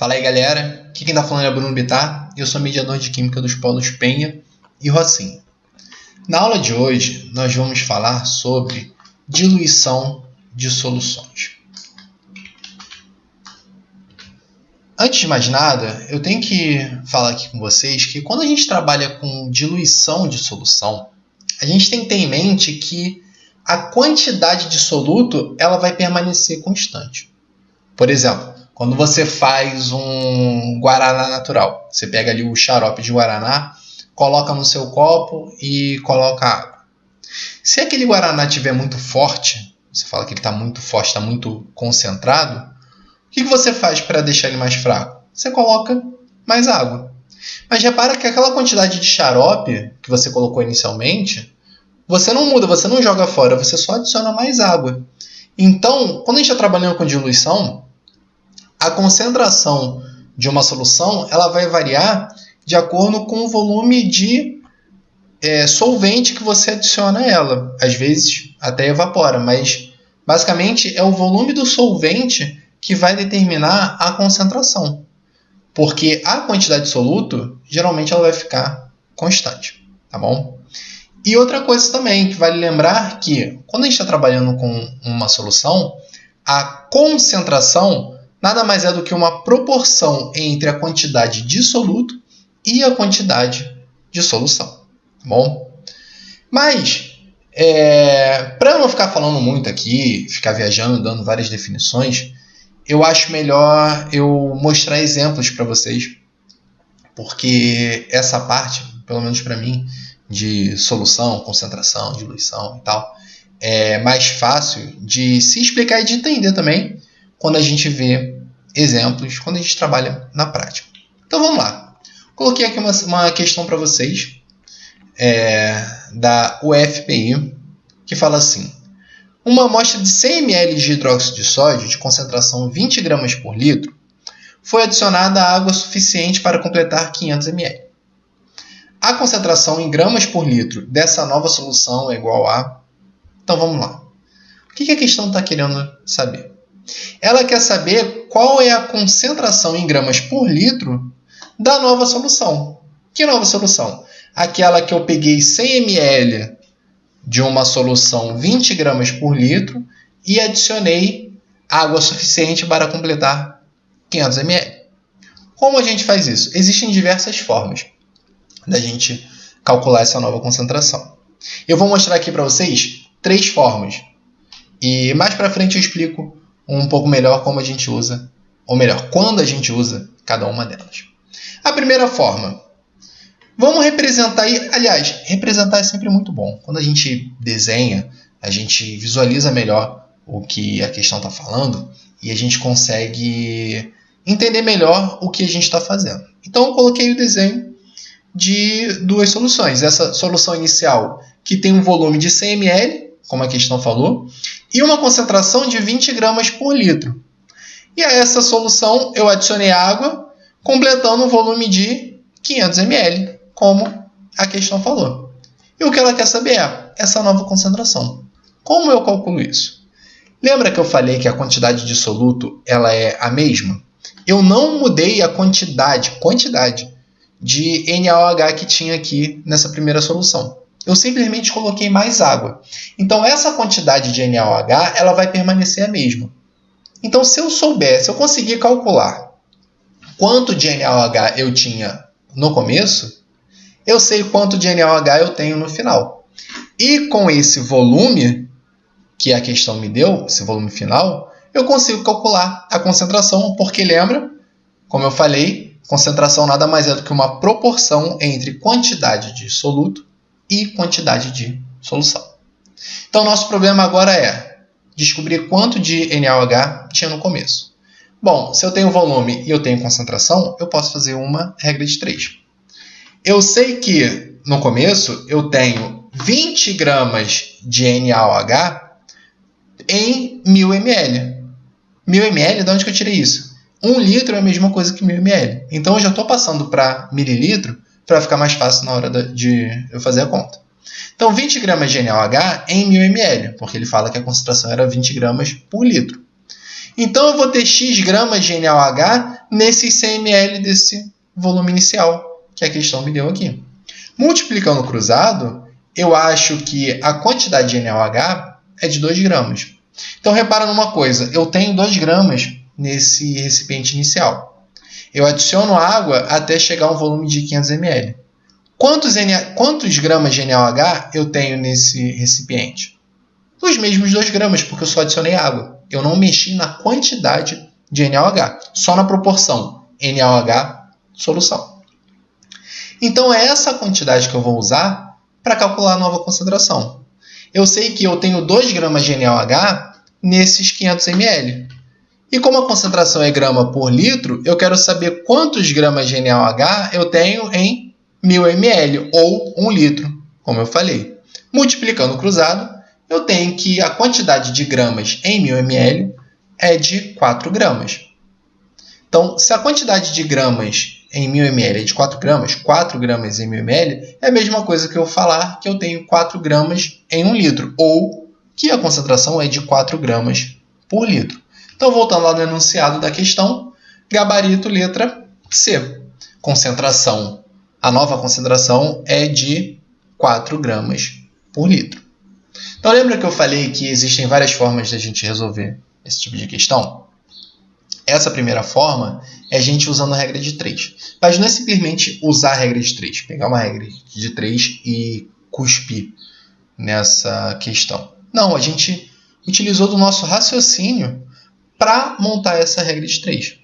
Fala aí, galera. Aqui quem tá falando é Bruno Bittar e eu sou mediador de Química dos polos Penha e Rocinha. Na aula de hoje, nós vamos falar sobre diluição de soluções. Antes de mais nada, eu tenho que falar aqui com vocês que quando a gente trabalha com diluição de solução, a gente tem que ter em mente que a quantidade de soluto ela vai permanecer constante. Por exemplo, quando você faz um guaraná natural, você pega ali o xarope de guaraná, coloca no seu copo e coloca água. Se aquele guaraná estiver muito forte, você fala que ele está muito forte, está muito concentrado, o que você faz para deixar ele mais fraco? Você coloca mais água. Mas repara que aquela quantidade de xarope que você colocou inicialmente, você não muda, você não joga fora, você só adiciona mais água. Então, quando a gente está trabalhando com diluição, a concentração de uma solução ela vai variar de acordo com o volume de solvente que você adiciona a ela. Às vezes até evapora, mas basicamente é o volume do solvente que vai determinar a concentração. Porque a quantidade de soluto, geralmente ela vai ficar constante, tá bom? E outra coisa também que vale lembrar que quando a gente está trabalhando com uma solução, a concentração nada mais é do que uma proporção entre a quantidade de soluto e a quantidade de solução, tá bom? Mas, para eu não ficar falando muito aqui, ficar viajando, dando várias definições, eu acho melhor eu mostrar exemplos para vocês, porque essa parte, pelo menos para mim, de solução, concentração, diluição e tal, é mais fácil de se explicar e de entender também quando a gente vê exemplos, quando a gente trabalha na prática. Então vamos lá. Coloquei aqui uma questão para vocês da UFPI, que fala assim: uma amostra de 100 ml de hidróxido de sódio de concentração 20 gramas por litro foi adicionada a água suficiente para completar 500 ml. A concentração em gramas por litro dessa nova solução é igual a... Então vamos lá. O que a questão está querendo saber? Ela quer saber qual é a concentração em gramas por litro da nova solução. Que nova solução? Aquela que eu peguei 100 ml de uma solução 20 gramas por litro e adicionei água suficiente para completar 500 ml. Como a gente faz isso? Existem diversas formas da gente calcular essa nova concentração. Eu vou mostrar aqui para vocês 3 formas. E mais para frente eu explico um pouco melhor como a gente usa, ou melhor, quando a gente usa cada uma delas. A primeira forma. Vamos representar, aliás, representar é sempre muito bom. Quando a gente desenha, a gente visualiza melhor o que a questão está falando e a gente consegue entender melhor o que a gente está fazendo. Então eu coloquei o desenho de 2 soluções. Essa solução inicial que tem um volume de 100 ml, como a questão falou, e uma concentração de 20 gramas por litro. E a essa solução eu adicionei água, completando um volume de 500 ml, como a questão falou. E o que ela quer saber é essa nova concentração. Como eu calculo isso? Lembra que eu falei que a quantidade de soluto ela é a mesma? Eu não mudei a quantidade de NaOH que tinha aqui nessa primeira solução. Eu simplesmente coloquei mais água. Então, essa quantidade de NaOH ela vai permanecer a mesma. Então, se eu conseguir calcular quanto de NaOH eu tinha no começo, eu sei quanto de NaOH eu tenho no final. E com esse volume que a questão me deu, esse volume final, eu consigo calcular a concentração, porque lembra, como eu falei, concentração nada mais é do que uma proporção entre quantidade de soluto e quantidade de solução. Então, nosso problema agora é descobrir quanto de NaOH tinha no começo. Bom, se eu tenho volume e eu tenho concentração, eu posso fazer uma regra de 3. Eu sei que no começo eu tenho 20 gramas de NaOH em 1000 ml. 1000 ml, de onde que eu tirei isso? 1 litro é a mesma coisa que 1000 ml. Então, eu já estou passando para mililitro para ficar mais fácil na hora de eu fazer a conta. Então, 20 gramas de NaOH em 1000 ml, porque ele fala que a concentração era 20 gramas por litro. Então eu vou ter X gramas de NaOH nesses 100 ml desse volume inicial, que a questão me deu aqui. Multiplicando cruzado, eu acho que a quantidade de NaOH é de 2 gramas. Então repara numa coisa, eu tenho 2 gramas nesse recipiente inicial. Eu adiciono água até chegar a um volume de 500 ml. Quantos gramas de NaOH eu tenho nesse recipiente? Os mesmos 2 gramas, porque eu só adicionei água. Eu não mexi na quantidade de NaOH, só na proporção NaOH solução. Então é essa quantidade que eu vou usar para calcular a nova concentração. Eu sei que eu tenho 2 gramas de NaOH nesses 500 ml. E como a concentração é grama por litro, eu quero saber quantos gramas de NaOH eu tenho em 1000 ml, ou 1 litro, como eu falei. Multiplicando cruzado, eu tenho que a quantidade de gramas em 1000 ml é de 4 gramas. Então, se a quantidade de gramas em 1000 ml é de 4 gramas em 1000 ml é a mesma coisa que eu falar que eu tenho 4 gramas em 1 litro, ou que a concentração é de 4 gramas por litro. Então, voltando lá no enunciado da questão, gabarito letra C. Concentração. A nova concentração é de 4 gramas por litro. Então, lembra que eu falei que existem várias formas de a gente resolver esse tipo de questão? Essa primeira forma é a gente usando a regra de 3. Mas não é simplesmente usar a regra de 3, pegar uma regra de 3 e cuspir nessa questão. Não, a gente utilizou do nosso raciocínio para montar essa regra de 3.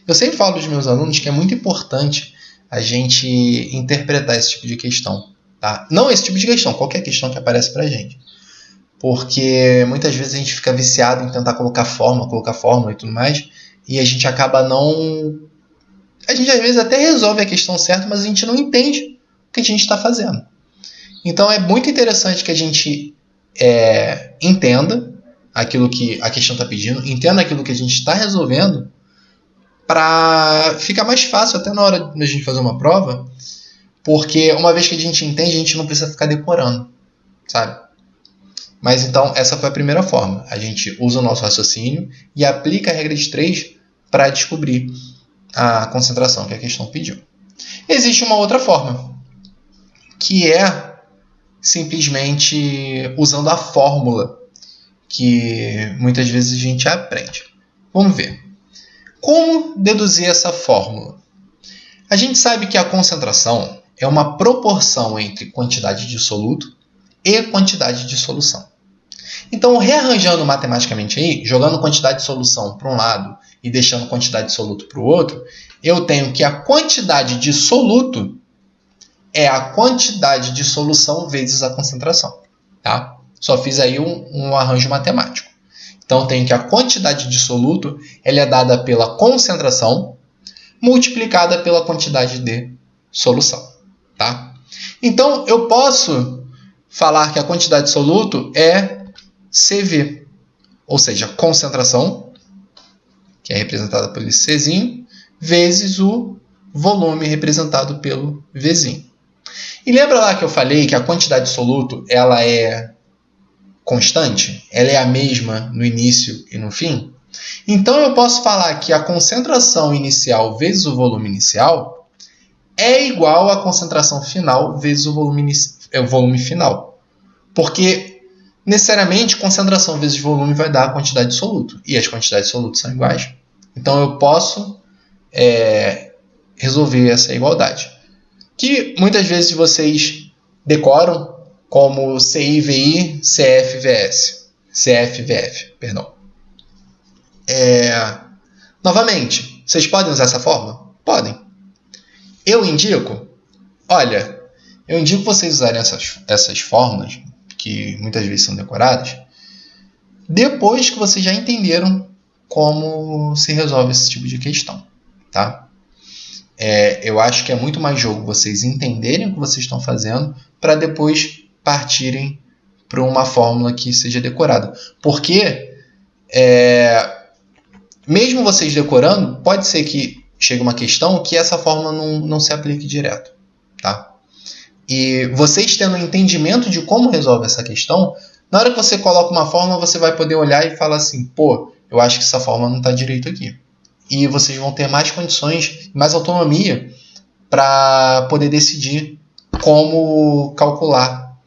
Eu sempre falo aos meus alunos que é muito importante a gente interpretar esse tipo de questão. Tá? Não esse tipo de questão, qualquer questão que aparece para a gente. Porque muitas vezes a gente fica viciado em tentar colocar fórmula e tudo mais, e a gente acaba não... A gente às vezes até resolve a questão certa, mas a gente não entende o que a gente está fazendo. Então é muito interessante que a gente entenda aquilo que a questão está pedindo, entenda aquilo que a gente está resolvendo, para ficar mais fácil até na hora de a gente fazer uma prova, porque uma vez que a gente entende, a gente não precisa ficar decorando, sabe? Mas então, essa foi a primeira forma. A gente usa o nosso raciocínio e aplica a regra de 3 para descobrir a concentração que a questão pediu. Existe uma outra forma, que é simplesmente usando a fórmula que muitas vezes a gente aprende. Vamos ver. Como deduzir essa fórmula? A gente sabe que a concentração é uma proporção entre quantidade de soluto e quantidade de solução. Então, rearranjando matematicamente aí, jogando quantidade de solução para um lado e deixando quantidade de soluto para o outro, eu tenho que a quantidade de soluto é a quantidade de solução vezes a concentração. Tá? Só fiz aí um arranjo matemático. Então, eu tenho que a quantidade de soluto ela é dada pela concentração multiplicada pela quantidade de solução. Tá? Então, eu posso falar que a quantidade de soluto é CV, ou seja, concentração, que é representada pelo Czinho, vezes o volume representado pelo Vzinho. E lembra lá que eu falei que a quantidade de soluto ela é constante? Ela é a mesma no início e no fim? Então eu posso falar que a concentração inicial vezes o volume inicial é igual à concentração final vezes o volume final. Porque necessariamente, concentração vezes volume vai dar a quantidade de soluto. E as quantidades de soluto são iguais. Então, eu posso resolver essa igualdade. Que muitas vezes vocês decoram como CI-VI, CF-VS. CF-VF, perdão. Novamente, vocês podem usar essa fórmula? Podem. Eu indico vocês usarem essas fórmulas, que muitas vezes são decoradas, depois que vocês já entenderam como se resolve esse tipo de questão. Tá? Eu acho que é muito mais jogo vocês entenderem o que vocês estão fazendo para depois partirem para uma fórmula que seja decorada. Porque, mesmo vocês decorando, pode ser que chegue uma questão que essa fórmula não se aplique direto. Tá? E vocês tendo um entendimento de como resolve essa questão, na hora que você coloca uma fórmula, você vai poder olhar e falar assim, pô, eu acho que essa fórmula não está direito aqui. E vocês vão ter mais condições, mais autonomia para poder decidir como calcular,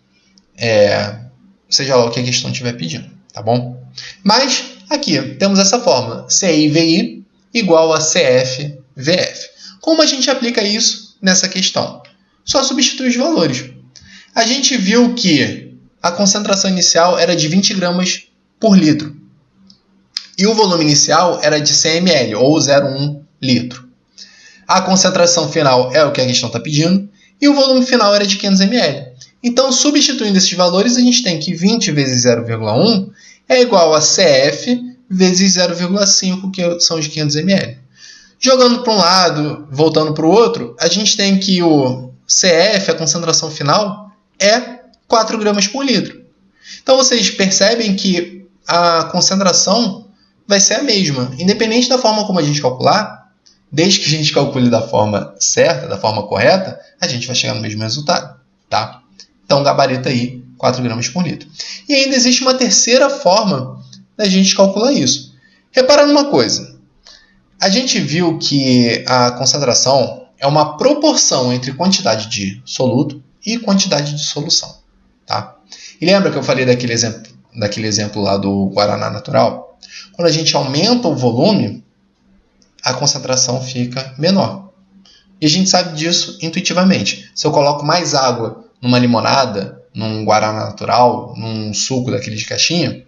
seja lá o que a questão estiver pedindo, tá bom? Mas aqui temos essa fórmula, CI/VI igual a CF/VF. Como a gente aplica isso nessa questão? Só substituir os valores. A gente viu que a concentração inicial era de 20 gramas por litro. E o volume inicial era de 100 ml, ou 0,1 litro. A concentração final é o que a questão está pedindo, e o volume final era de 500 ml. Então, substituindo esses valores, a gente tem que 20 vezes 0,1 é igual a CF vezes 0,5, que são os 500 ml. Jogando para um lado, voltando para o outro, a gente tem que o CF, a concentração final, é 4 gramas por litro. Então, vocês percebem que a concentração vai ser a mesma. Independente da forma como a gente calcular, desde que a gente calcule da forma certa, da forma correta, a gente vai chegar no mesmo resultado. Tá? Então, gabarito aí, 4 gramas por litro. E ainda existe uma terceira forma da gente calcular isso. Repara numa coisa. A gente viu que a concentração é uma proporção entre quantidade de soluto e quantidade de solução. Tá? E lembra que eu falei daquele exemplo lá do Guaraná natural? Quando a gente aumenta o volume, a concentração fica menor. E a gente sabe disso intuitivamente. Se eu coloco mais água numa limonada, num Guaraná natural, num suco daquele de caixinha,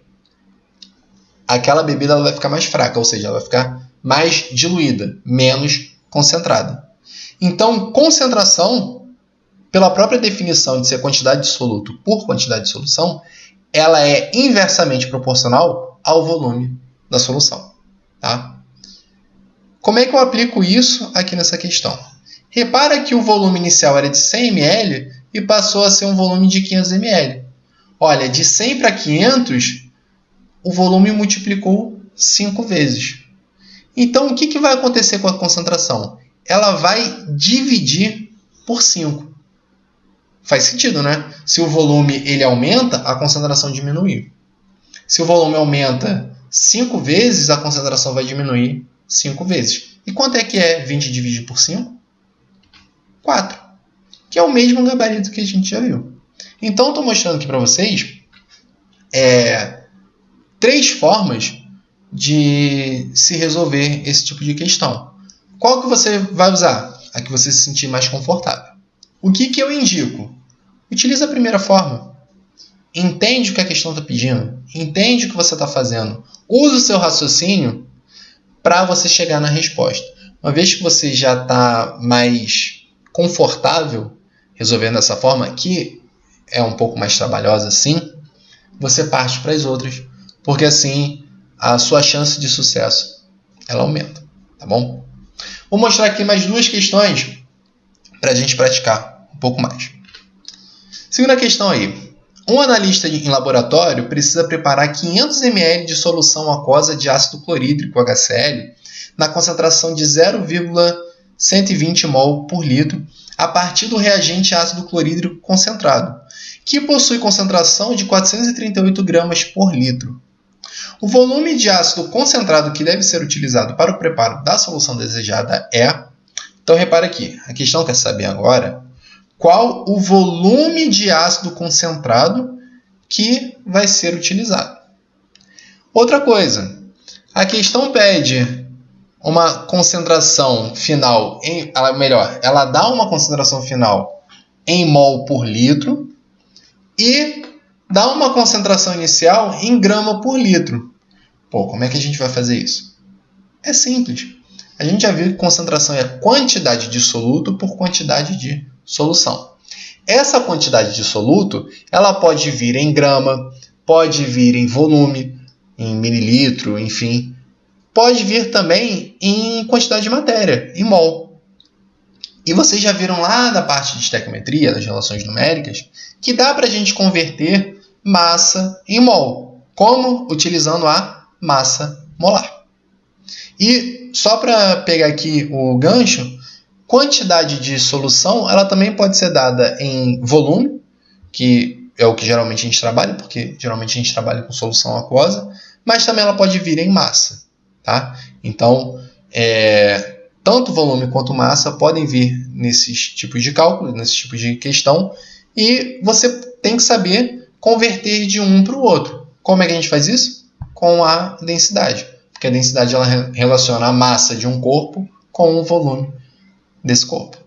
aquela bebida ela vai ficar mais fraca, ou seja, ela vai ficar mais diluída, menos concentrada. Então, concentração, pela própria definição de ser quantidade de soluto por quantidade de solução, ela é inversamente proporcional ao volume da solução. Tá? Como é que eu aplico isso aqui nessa questão? Repara que o volume inicial era de 100 ml e passou a ser um volume de 500 ml. Olha, de 100 para 500, o volume multiplicou 5 vezes. Então, o que vai acontecer com a concentração? Ela vai dividir por 5. Faz sentido, né? Se o volume ele aumenta, a concentração diminui. Se o volume aumenta 5 vezes, a concentração vai diminuir 5 vezes. E quanto é que é 20 dividido por 5? 4. Que é o mesmo gabarito que a gente já viu. Então, estou mostrando aqui para vocês 3 formas de se resolver esse tipo de questão. Qual que você vai usar? A que você se sentir mais confortável. O que eu indico? Utiliza a primeira forma. Entende o que a questão está pedindo. Entende o que você está fazendo. Use o seu raciocínio para você chegar na resposta. Uma vez que você já está mais confortável resolvendo dessa forma, que é um pouco mais trabalhosa assim, você parte para as outras, porque assim a sua chance de sucesso ela aumenta, tá bom? Vou mostrar aqui mais 2 questões para a gente praticar um pouco mais. Segunda questão aí. Um analista em laboratório precisa preparar 500 ml de solução aquosa de ácido clorídrico, HCl, na concentração de 0,120 mol por litro, a partir do reagente ácido clorídrico concentrado, que possui concentração de 438 gramas por litro. O volume de ácido concentrado que deve ser utilizado para o preparo da solução desejada é... Então, repara aqui, a questão quer saber agora qual o volume de ácido concentrado que vai ser utilizado. Outra coisa, a questão pede uma concentração final, ela dá uma concentração final em mol por litro e dá uma concentração inicial em grama por litro. Pô, como é que a gente vai fazer isso? É simples. A gente já viu que concentração é quantidade de soluto por quantidade de solução. Essa quantidade de soluto, ela pode vir em grama, pode vir em volume, em mililitro, enfim. Pode vir também em quantidade de matéria, em mol. E vocês já viram lá da parte de estequiometria, das relações numéricas, que dá para a gente converter massa em mol. Como? Utilizando a massa molar. E só para pegar aqui o gancho, quantidade de solução ela também pode ser dada em volume, que é o que geralmente a gente trabalha, porque geralmente a gente trabalha com solução aquosa, mas também ela pode vir em massa, tá? Então, tanto volume quanto massa podem vir nesses tipos de cálculo, nesses tipos de questão, e você tem que saber converter de um para o outro. Como é que a gente faz isso? Com a densidade, porque a densidade ela relaciona a massa de um corpo com o volume desse corpo.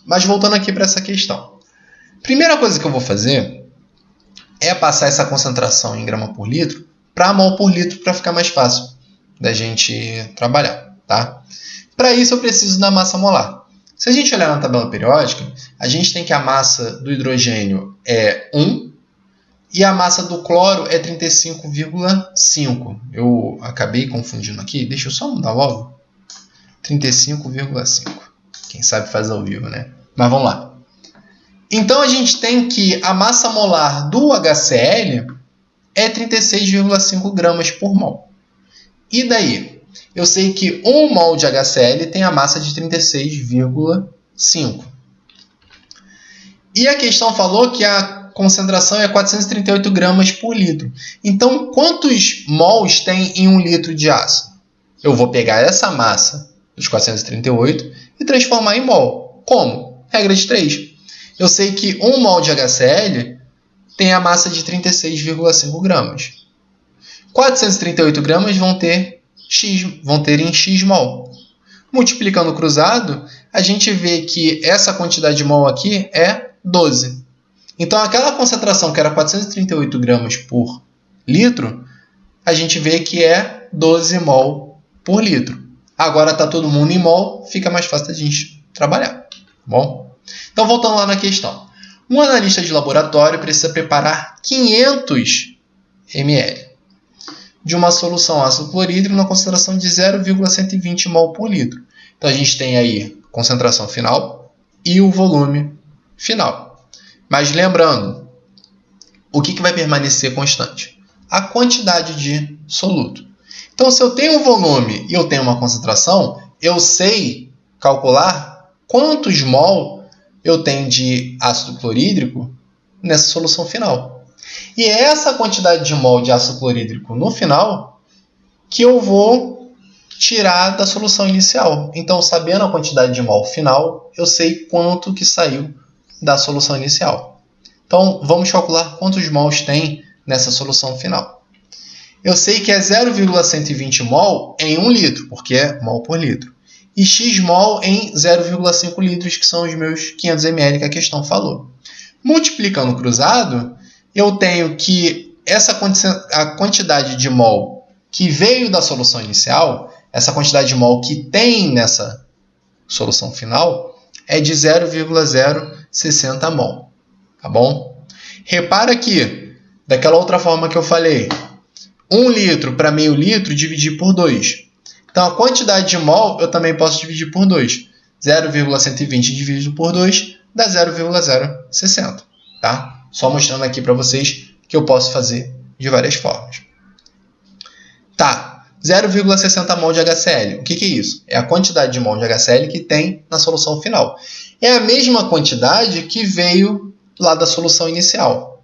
Mas voltando aqui para essa questão. Primeira coisa que eu vou fazer é passar essa concentração em grama por litro para mol por litro para ficar mais fácil da gente trabalhar, tá? Para isso eu preciso da massa molar. Se a gente olhar na tabela periódica, a gente tem que a massa do hidrogênio é 1 e a massa do cloro é 35,5. Eu acabei confundindo aqui, deixa eu só mudar logo. 35,5. Quem sabe faz ao vivo, né? Mas vamos lá. Então a gente tem que a massa molar do HCl é 36,5 gramas por mol. E daí? Eu sei que 1 mol de HCl tem a massa de 36,5. E a questão falou que a concentração é 438 gramas por litro. Então, quantos mols tem em 1 litro de ácido? Eu vou pegar essa massa, os 438, e transformar em mol. Como? Regra de 3. Eu sei que 1 mol de HCl tem a massa de 36,5 gramas. 438 gramas vão ter em x mol. Multiplicando cruzado, a gente vê que essa quantidade de mol aqui é 12. Então, aquela concentração que era 438 gramas por litro, a gente vê que é 12 mol por litro. Agora está todo mundo em mol, fica mais fácil da gente trabalhar. Tá bom? Então, voltando lá na questão. Um analista de laboratório precisa preparar 500 ml de uma solução ácido clorídrico na concentração de 0,120 mol por litro. Então, a gente tem aí a concentração final e o volume final. Mas lembrando, o que vai permanecer constante? A quantidade de soluto. Então, se eu tenho um volume e eu tenho uma concentração, eu sei calcular quantos mol eu tenho de ácido clorídrico nessa solução final. E é essa quantidade de mol de ácido clorídrico no final que eu vou tirar da solução inicial. Então, sabendo a quantidade de mol final, eu sei quanto que saiu da solução inicial. Então, vamos calcular quantos mols tem nessa solução final. Eu sei que é 0,120 mol em 1 litro, porque é mol por litro. E x mol em 0,5 litros, que são os meus 500 ml que a questão falou. Multiplicando cruzado, eu tenho que a quantidade de mol que veio da solução inicial, essa quantidade de mol que tem nessa solução final, é de 0,060 mol. Tá bom? Repara que, daquela outra forma que eu falei, 1 litro para meio litro, dividir por 2. Então, a quantidade de mol eu também posso dividir por 2. 0,120 dividido por 2 dá 0,060. Tá? Só mostrando aqui para vocês que eu posso fazer de várias formas. Tá, 0,60 mol de HCl. O que é isso? É a quantidade de mol de HCl que tem na solução final. É a mesma quantidade que veio lá da solução inicial.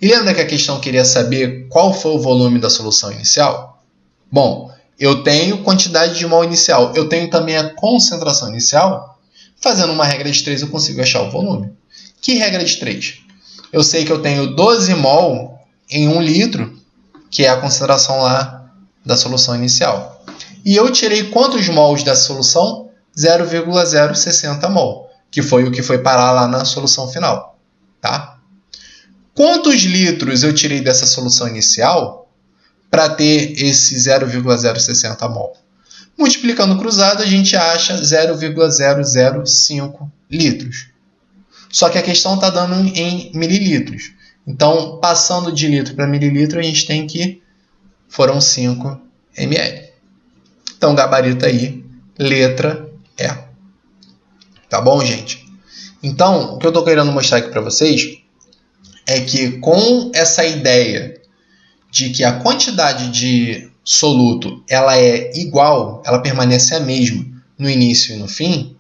E lembra que a questão queria saber qual foi o volume da solução inicial? Bom, eu tenho quantidade de mol inicial. Eu tenho também a concentração inicial. Fazendo uma regra de 3, eu consigo achar o volume. Que regra de 3? Eu sei que eu tenho 12 mol em 1 litro, que é a concentração lá da solução inicial. E eu tirei quantos mols dessa solução? 0,060 mol, que foi o que foi parar lá na solução final. Tá? Quantos litros eu tirei dessa solução inicial para ter esse 0,060 mol? Multiplicando cruzado, a gente acha 0,005 litros. Só que a questão está dando em mililitros. Então, passando de litro para mililitro, a gente tem que foram 5 ml. Então, gabarito aí, letra E. Tá bom, gente? Então, o que eu estou querendo mostrar aqui para vocês é que com essa ideia de que a quantidade de soluto ela é igual, ela permanece a mesma no início e no fim,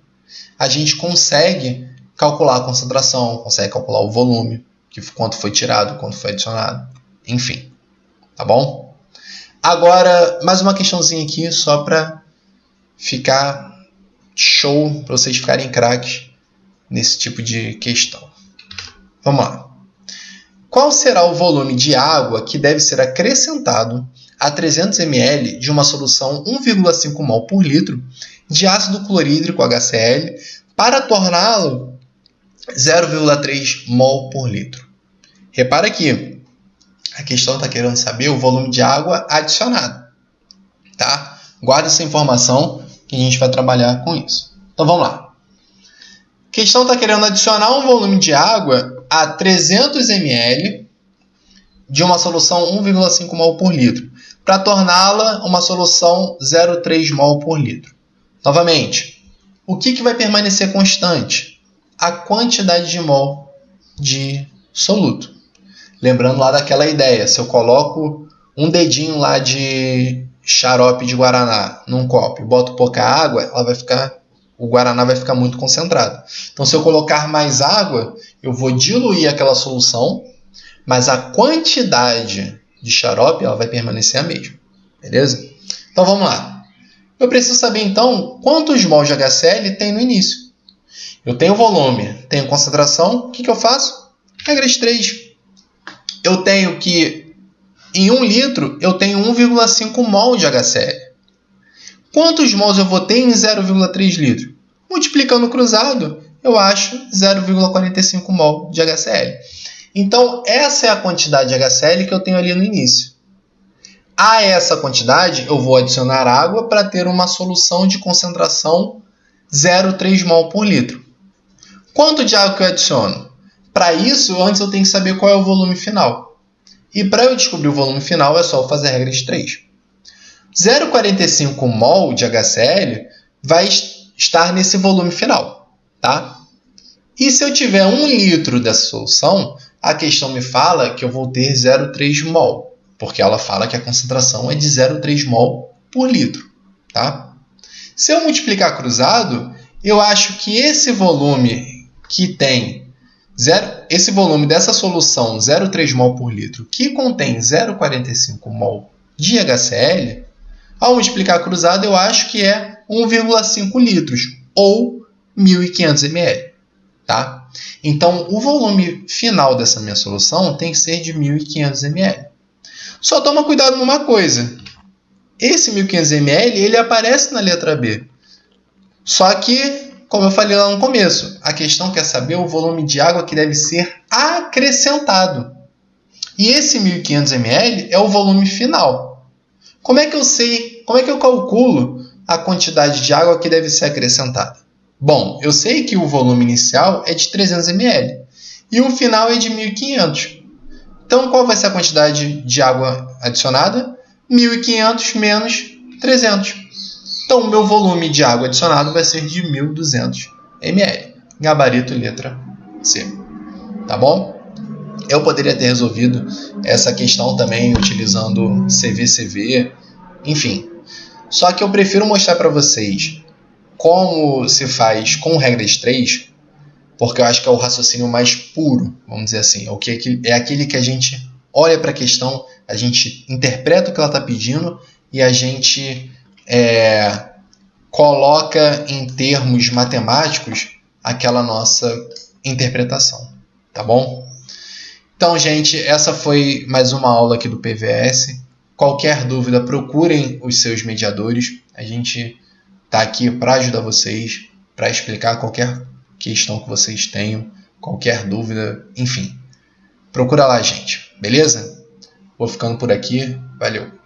a gente consegue calcular a concentração, consegue calcular o volume, quanto foi tirado, quanto foi adicionado, enfim. Tá bom? Agora, mais uma questãozinha aqui, só para ficar show, para vocês ficarem craques nesse tipo de questão. Vamos lá. Qual será o volume de água que deve ser acrescentado a 300 ml de uma solução 1,5 mol por litro de ácido clorídrico HCl para torná-lo 0,3 mol por litro? Repara aqui, a questão está querendo saber o volume de água adicionado. Tá? Guarda essa informação que a gente vai trabalhar com isso. Então vamos lá. A questão está querendo adicionar um volume de água a 300 ml de uma solução 1,5 mol por litro para torná-la uma solução 0,3 mol por litro. Novamente, o que vai permanecer constante? A quantidade de mol de soluto. Lembrando lá daquela ideia, se eu coloco um dedinho lá de xarope de guaraná num copo e boto pouca água, o guaraná vai ficar muito concentrado. Então, se eu colocar mais água, eu vou diluir aquela solução, mas a quantidade de xarope ela vai permanecer a mesma. Beleza? Então, vamos lá. Eu preciso saber, então, quantos mols de HCl tem no início. Eu tenho volume, tenho concentração. O que eu faço? Regra de 3. Eu tenho que, em 1 litro, eu tenho 1,5 mol de HCl. Quantos mols eu vou ter em 0,3 litro? Multiplicando cruzado, eu acho 0,45 mol de HCl. Então, essa é a quantidade de HCl que eu tenho ali no início. A essa quantidade, eu vou adicionar água para ter uma solução de concentração 0,3 mol por litro. Quanto de água que eu adiciono? Para isso, antes eu tenho que saber qual é o volume final. E para eu descobrir o volume final, é só fazer a regra de 3. 0,45 mol de HCl vai estar nesse volume final. Tá? E se eu tiver 1 litro dessa solução, a questão me fala que eu vou ter 0,3 mol, porque ela fala que a concentração é de 0,3 mol por litro. Tá? Se eu multiplicar cruzado, eu acho que esse volume que tem esse volume dessa solução 0,3 mol por litro, que contém 0,45 mol de HCl, ao multiplicar cruzado, eu acho que é 1,5 litros, ou 1.500 ml. Tá? Então, o volume final dessa minha solução tem que ser de 1.500 ml. Só toma cuidado numa coisa. Esse 1.500 ml ele aparece na letra B. Só que, como eu falei lá no começo, a questão quer saber o volume de água que deve ser acrescentado. E esse 1.500 ml é o volume final. Como é que eu sei, como é que eu calculo a quantidade de água que deve ser acrescentada? Bom, eu sei que o volume inicial é de 300 ml e o final é de 1.500. Então, qual vai ser a quantidade de água adicionada? 1.500 menos 300. Então, o meu volume de água adicionado vai ser de 1.200 ml. Gabarito letra C. Tá bom? Eu poderia ter resolvido essa questão também utilizando CVCV, enfim. Só que eu prefiro mostrar para vocês como se faz com regra de 3, porque eu acho que é o raciocínio mais puro, vamos dizer assim. É aquele que a gente olha para a questão, a gente interpreta o que ela está pedindo e a gente coloca em termos matemáticos aquela nossa interpretação. Tá bom? Então, gente, essa foi mais uma aula aqui do PVS. Qualquer dúvida, procurem os seus mediadores. A gente está aqui para ajudar vocês, para explicar qualquer questão que vocês tenham, qualquer dúvida, enfim. Procura lá, gente. Beleza? Vou ficando por aqui. Valeu!